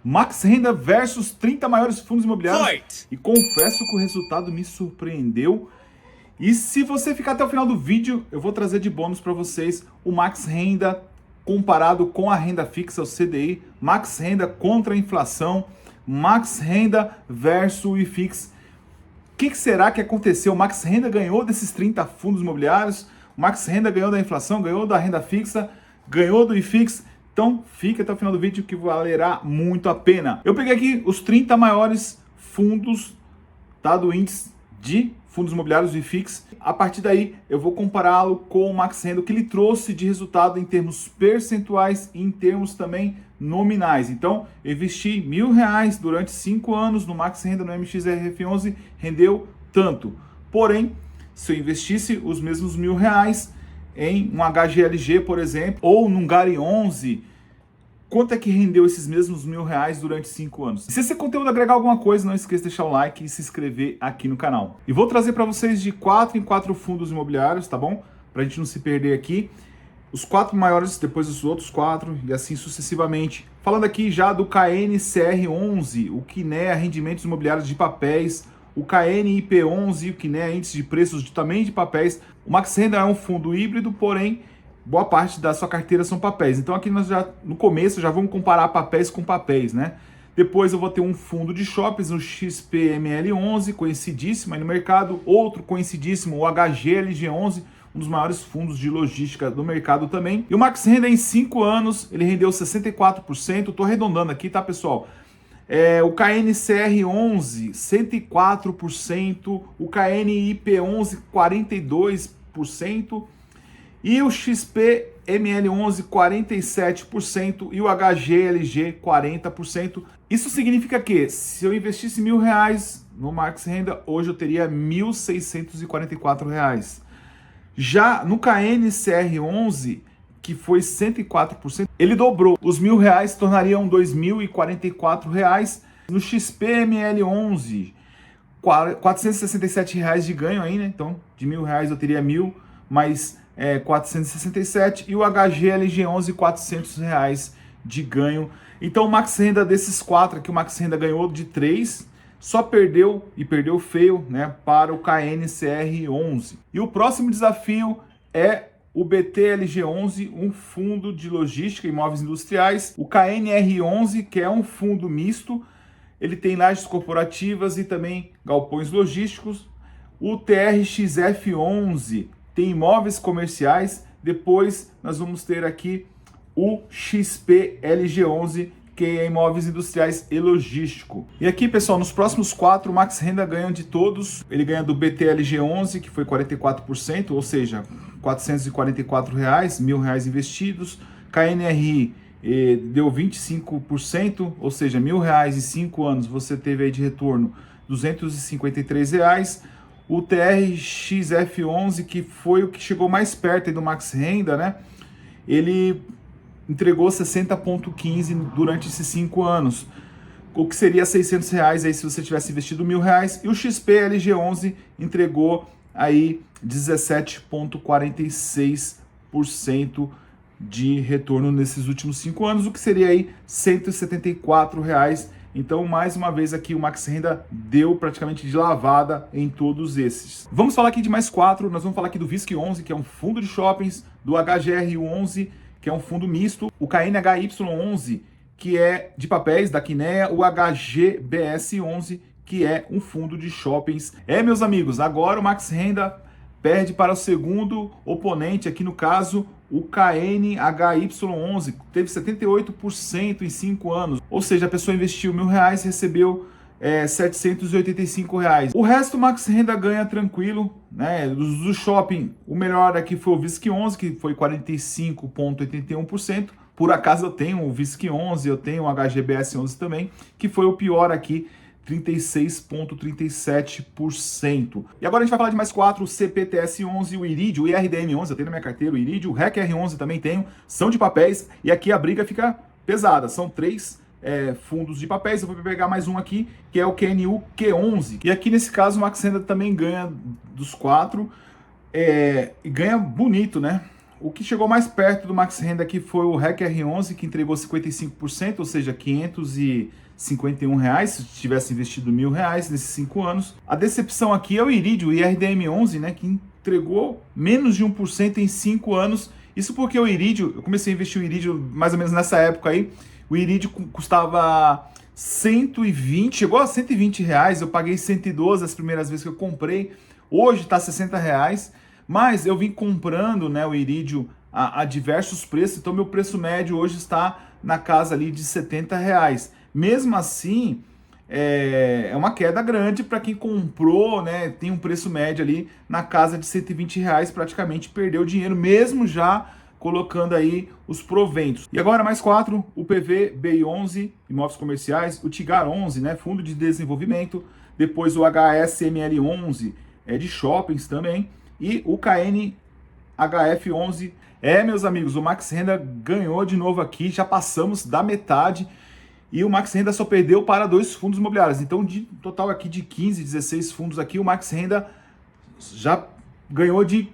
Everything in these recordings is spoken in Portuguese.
Max Renda versus 30 maiores fundos imobiliários. Fight! E confesso que o resultado me surpreendeu. E se você ficar até o final do vídeo, eu vou trazer de bônus para vocês o Max Renda comparado com a renda fixa, o CDI, Max Renda contra a inflação, Max Renda versus o IFIX. O que será que aconteceu? O Max Renda ganhou desses 30 fundos imobiliários, o Max Renda ganhou da inflação, ganhou da renda fixa, ganhou do IFIX. Então fica até o final do vídeo que valerá muito a pena. Eu peguei aqui os 30 maiores fundos, tá, do índice de fundos imobiliários do IFIX. A partir daí eu vou compará-lo com o Max Renda, o que ele trouxe de resultado em termos percentuais e em termos também nominais. Então eu investi R$1.000 durante 5 anos no Max Renda, no MXRF11, rendeu tanto. Porém, se eu investisse os mesmos R$1.000 em um HGLG, por exemplo, ou num GARI 11, quanto é que rendeu esses mesmos R$1.000 durante 5 anos? Se esse conteúdo agregar alguma coisa, não esqueça de deixar o like e se inscrever aqui no canal. E vou trazer para vocês de 4 em 4 fundos imobiliários, tá bom? Pra gente não se perder aqui. Os 4 maiores, depois os outros 4 e assim sucessivamente. Falando aqui já do KNCR11, o KINEA Rendimentos Imobiliários de Papéis, o KNIP11, o KINEA Índice de Preços também de Papéis. O Max Renda é um fundo híbrido, porém boa parte da sua carteira são papéis. Então aqui nós já, no começo, já vamos comparar papéis com papéis, né? Depois eu vou ter um fundo de shoppings, o XPML11, conhecidíssimo aí no mercado. Outro conhecidíssimo, o HGLG11, um dos maiores fundos de logística do mercado também. E o Max Renda em 5 anos, ele rendeu 64%. Estou arredondando aqui, tá, pessoal? O KNCR11, 104%. O KNIP11, 42%. E o XPML11, 47%, e o HGLG, 40%. Isso significa que, se eu investisse R$1.000 no Max Renda, hoje eu teria R$1.644. Já no KNCR11, que foi 104%, ele dobrou. Os R$1.000 se tornariam R$2.044. No XPML11, R$467 de ganho aí, né? Então, de R$1.000 eu teria 1.000 mais 467, e o HGLG11, R$400 de ganho. Então o Max Renda desses 4 aqui, o Max Renda ganhou de 3, só perdeu, e perdeu feio, né, para o KNCR11. E o próximo desafio é o BTLG11, um fundo de logística e imóveis industriais. O KNR11, que é um fundo misto, ele tem lajes corporativas e também galpões logísticos. O TRXF11 tem imóveis comerciais. Depois nós vamos ter aqui o XPLG11, que é imóveis industriais e logístico. E aqui, pessoal, nos próximos 4, o Max Renda ganha de todos. Ele ganha do BTLG11, que foi 44%, ou seja, R$444, R$1.000 investidos. KNRI deu 25%, ou seja, R$1.000 em 5 anos, você teve aí de retorno R$253. O TRXF11, que foi o que chegou mais perto aí do Max Renda, né? Ele entregou 60,15 durante esses 5 anos, o que seria R$600 aí se você tivesse investido R$1.000. E o XPLG11 entregou aí 17,46% de retorno nesses últimos 5 anos, o que seria aí R$174. Então, mais uma vez aqui, o Max Renda deu praticamente de lavada em todos esses. Vamos falar aqui de mais 4. Nós vamos falar aqui do VISC11, que é um fundo de shoppings, do HGR11, que é um fundo misto, o KNHY11, que é de papéis, da KINEA, o HGBS11, que é um fundo de shoppings. Meus amigos, agora o Max Renda perde para o segundo oponente, aqui no caso, o KNHY11, teve 78% em 5 anos. Ou seja, a pessoa investiu R$1.000 e recebeu R$785. O resto, o Max Renda ganha tranquilo, né? Do shopping, o melhor aqui foi o VISC11, que foi 45,81%. Por acaso eu tenho o VISC11, eu tenho o HGBS11 também, que foi o pior aqui, 36,37%. E agora a gente vai falar de mais 4, o CPTS11, o Iridio, o IRDM11, eu tenho na minha carteira o Iridio, o RECR11 também tenho, são de papéis, e aqui a briga fica pesada, são 3 fundos de papéis. Eu vou pegar mais um aqui, que é o QNUQ11, e aqui nesse caso o Max Renda também ganha dos 4, e ganha bonito, né? O que chegou mais perto do Max Renda aqui foi o REC R11, que entregou 55%, ou seja, R$551, se tivesse investido R$1.000 nesses 5 anos. A decepção aqui é o Iridium, o IRDM11, né, que entregou menos de 1% em 5 anos. Isso porque o Iridium, eu comecei a investir o Iridium mais ou menos nessa época aí, o Iridium custava 120, chegou a R$120, eu paguei 112 as primeiras vezes que eu comprei, hoje está R$60, mas eu vim comprando, né, o Iridium a diversos preços, então meu preço médio hoje está na casa ali de R$70. Mesmo assim, é uma queda grande para quem comprou, né, tem um preço médio ali na casa de R$120, praticamente perdeu dinheiro, mesmo já colocando aí os proventos. E agora mais 4, o PV BI11, imóveis comerciais, o Tigar 11, né, fundo de desenvolvimento, depois o HSML 11, de shoppings também, e o KNHF 11. Meus amigos, o Max Renda ganhou de novo aqui, já passamos da metade, e o Max Renda só perdeu para 2 fundos imobiliários. Então, de total aqui de 15, 16 fundos aqui, o Max Renda já ganhou de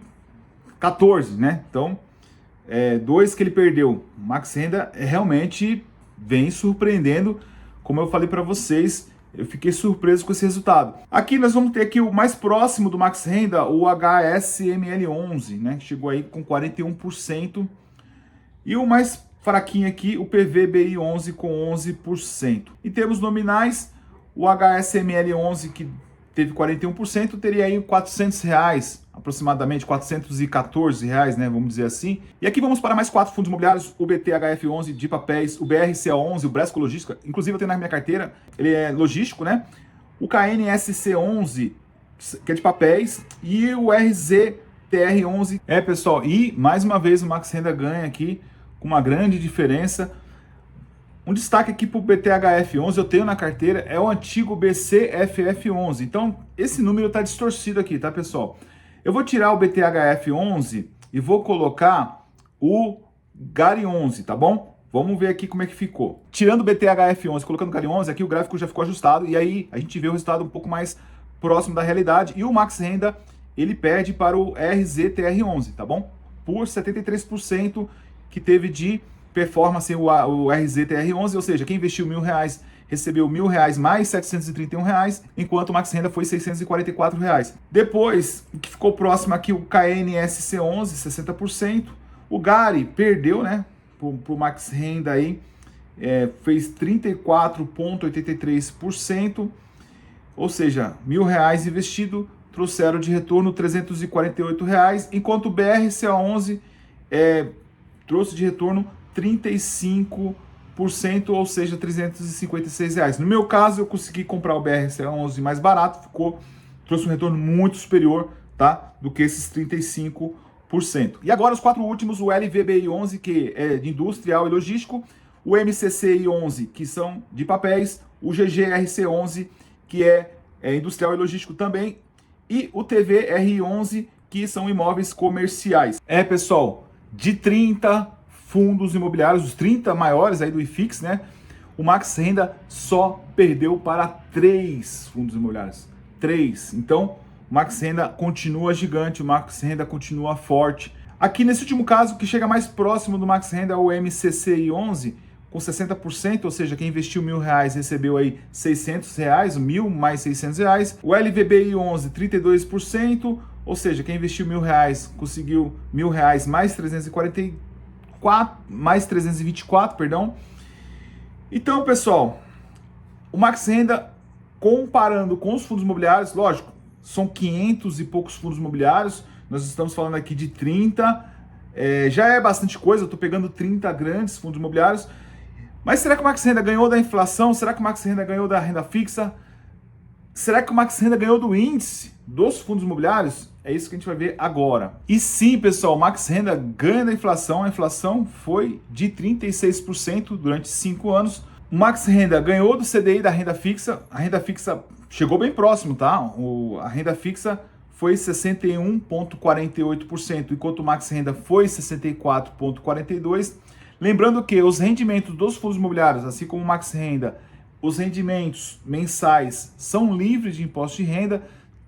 14, né? Então, 2 que ele perdeu. O Max Renda realmente vem surpreendendo, como eu falei para vocês, eu fiquei surpreso com esse resultado. Aqui nós vamos ter aqui o mais próximo do Max Renda, o HSML11, né? Chegou aí com 41%. E o mais fraquinho aqui, o PVBI11 com 11%. Em termos nominais, o HSML11 que teve 41%, teria aí R$400, aproximadamente R$414, né, vamos dizer assim. E aqui vamos para mais 4 fundos imobiliários, o BTHF11 de papéis, o BRCA11, o Bresco Logística, inclusive eu tenho na minha carteira, ele é logístico, né? O KNSC11, que é de papéis, e o RZTR11. Pessoal, e mais uma vez o Max Renda ganha aqui com uma grande diferença. Um destaque aqui para o BTHF11, eu tenho na carteira, é o antigo BCFF11. Então, esse número está distorcido aqui, tá, pessoal? Eu vou tirar o BTHF11 e vou colocar o GARI11, tá bom? Vamos ver aqui como é que ficou. Tirando o BTHF11, colocando o GARI11, aqui o gráfico já ficou ajustado, e aí a gente vê o resultado um pouco mais próximo da realidade. E o Max Renda, ele perde para o RZTR11, tá bom? Por 73% que teve de performance o RZTR11, ou seja, quem investiu R$1.000 recebeu R$1.000 mais R$731, enquanto o Max Renda foi R$644. Depois, o que ficou próximo aqui, o KNSC11, 60%. O GARI perdeu, né, para o Max Renda aí, fez 34,83%, ou seja, R$1.000 investido, trouxeram de retorno R$348, enquanto o BRCA11 trouxe de retorno 35%, ou seja, R$356. No meu caso, eu consegui comprar o BRCA11 mais barato, trouxe um retorno muito superior, tá, do que esses 35%. E agora os 4 últimos, o LVBI11, que é de industrial e logístico, o MCCI11, que são de papéis, o GGRC11, que é industrial e logístico também, e o TVR11, que são imóveis comerciais. Pessoal, de 30 fundos imobiliários, os 30 maiores aí do IFIX, né? O Max Renda só perdeu para 3 fundos imobiliários. 3. Então, o Max Renda continua gigante, o Max Renda continua forte. Aqui nesse último caso, o que chega mais próximo do Max Renda é o MCCI11, com 60%, ou seja, quem investiu R$1.000 recebeu aí R$600, R$1.000 mais R$600. O LVBI11, 32%, ou seja, quem investiu R$1.000 conseguiu R$1.000 mais 324, perdão. Então, pessoal, o Max Renda, comparando com os fundos imobiliários, lógico, são 500 e poucos fundos imobiliários, nós estamos falando aqui de 30, já é bastante coisa, eu estou pegando 30 grandes fundos imobiliários, mas será que o Max Renda ganhou da inflação? Será que o Max Renda ganhou da renda fixa? Será que o Max Renda ganhou do índice dos fundos imobiliários? É isso que a gente vai ver agora. E sim, pessoal, o Max Renda ganha da inflação. A inflação foi de 36% durante 5 anos. O Max Renda ganhou do CDI da renda fixa. A renda fixa chegou bem próximo, tá? A renda fixa foi 61,48%, enquanto o Max Renda foi 64,42%. Lembrando que os rendimentos dos fundos imobiliários, assim como o Max Renda, os rendimentos mensais são livres de imposto de renda,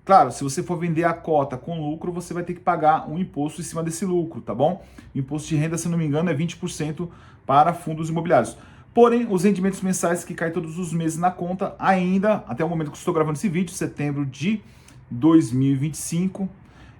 Claro, se você for vender a cota com lucro, você vai ter que pagar um imposto em cima desse lucro, tá bom? O imposto de renda, se não me engano, é 20% para fundos imobiliários. Porém, os rendimentos mensais que caem todos os meses na conta, ainda, até o momento que estou gravando esse vídeo, setembro de 2025,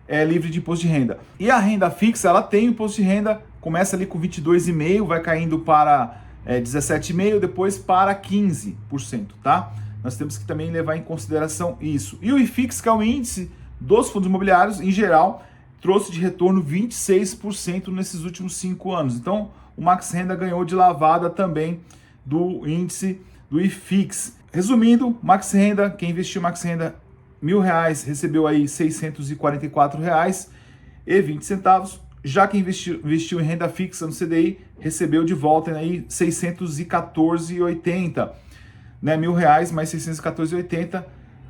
é livre de imposto de renda. E a renda fixa, ela tem imposto de renda, começa ali com 22,5%, vai caindo para 17,5%, depois para 15%, tá? Nós temos que também levar em consideração isso. E o IFIX, que é o índice dos fundos imobiliários, em geral, trouxe de retorno 26% nesses últimos 5 anos. Então, o Max Renda ganhou de lavada também do índice do IFIX. Resumindo, Max Renda, quem investiu Max Renda R$1.000 recebeu aí R$ 644,20. Já quem investiu em renda fixa no CDI recebeu de volta aí R$ 614,80. Né? R$1.000 mais 614,80.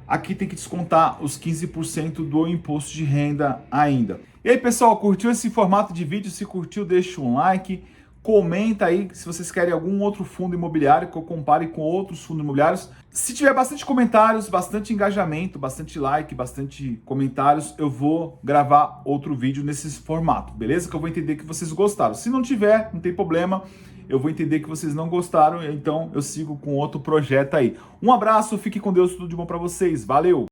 Aqui tem que descontar os 15% do imposto de renda ainda. E aí, pessoal, curtiu esse formato de vídeo? Se curtiu, deixa um like. Comenta aí se vocês querem algum outro fundo imobiliário que eu compare com outros fundos imobiliários. Se tiver bastante comentários, bastante engajamento, bastante like, bastante comentários, eu vou gravar outro vídeo nesse formato, beleza? Que eu vou entender que vocês gostaram. Se não tiver, não tem problema, eu vou entender que vocês não gostaram, então eu sigo com outro projeto aí. Um abraço, fique com Deus, tudo de bom para vocês. Valeu!